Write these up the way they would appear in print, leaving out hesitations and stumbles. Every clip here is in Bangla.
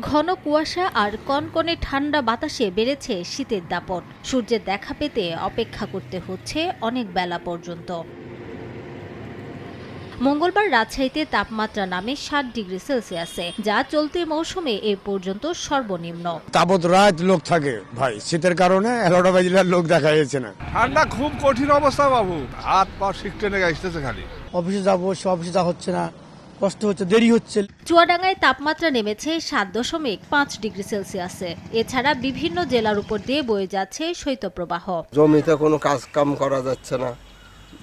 ঘন কুয়াশা আর কনকনে ঠান্ডা বাতাসে বেড়েছে শীতের দাপট। সূর্যের দেখা পেতে অপেক্ষা করতে হচ্ছে অনেক বেলা পর্যন্ত। মঙ্গলবার রাজশাহীতে তাপমাত্রা নামে ৭ ডিগ্রি সেলসিয়াসে, যা চলতি মৌসুমে এ পর্যন্ত সর্বনিম্ন। তাপত রাত লোক থাকে ভাই, শীতের কারণে 11টা বাজলে লোক দেখা যাচ্ছে না। ঠান্ডা খুব কঠিন অবস্থা বাবু, হাত পা শিখতে আসতেছে খালি। অফিসে যাবো, সে অফিসে যা হচ্ছে না, কষ্ট হচ্ছে, দেরি হচ্ছে। চুয়াডাঙ্গায় তাপমাত্রা নেমেছে ৭.৫ ডিগ্রি সেলসিয়াসে। এছাড়া বিভিন্ন জেলার উপর দিয়ে বয়ে যাচ্ছে শৈত্যপ্রবাহ। জমিতে কোনো কাজ কাম করা যাচ্ছে না,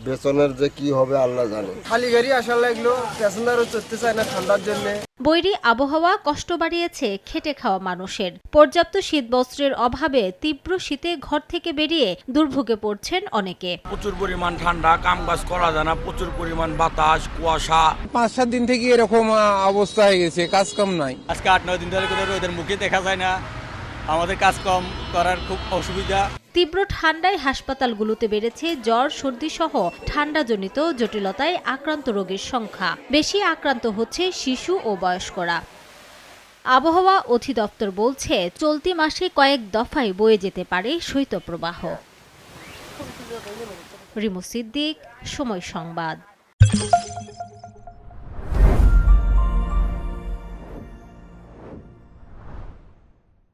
বেতনের যে কি হবে আল্লাহ জানে। খালি গাড়ি আসা লাগলো, প্যাসেঞ্জারও চড়তে চায় না ঠান্ডার জন্য। বৈরী আবহাওয়া কষ্ট বাড়িয়েছে খেটে খাওয়া মানুষের। পর্যাপ্ত শীতবস্ত্রের অভাবে তীব্র শীতে ঘর থেকে বেরিয়ে দুর্ভোগে পড়ছেন অনেকে। প্রচুর পরিমাণ ঠান্ডা, কামকাজ করা যায় না, প্রচুর পরিমাণ বাতাস, কুয়াশা। ৫-৭ দিন থেকে এরকম অবস্থা হয়ে গেছে, কাজ কাম নাই। আজকে ৮-৯ দিন ধরে রোদের মুখে দেখা যায় না, আমাদের কাজ কম করার খুব অসুবিধা। তীব্র ঠান্ডায় হাসপাতালগুলোতে বেড়েছে জ্বর, সর্দি সহ ঠান্ডাজনিত জটিলতায় আক্রান্ত রোগীর সংখ্যা। বেশি আক্রান্ত হচ্ছে শিশু ও বয়স্করা। আবহাওয়া অধিদপ্তর বলছে, চলতি মাসে কয়েক দফায় বয়ে যেতে পারে শৈত্যপ্রবাহ। রিমু সিদ্দিক, সময় সংবাদ।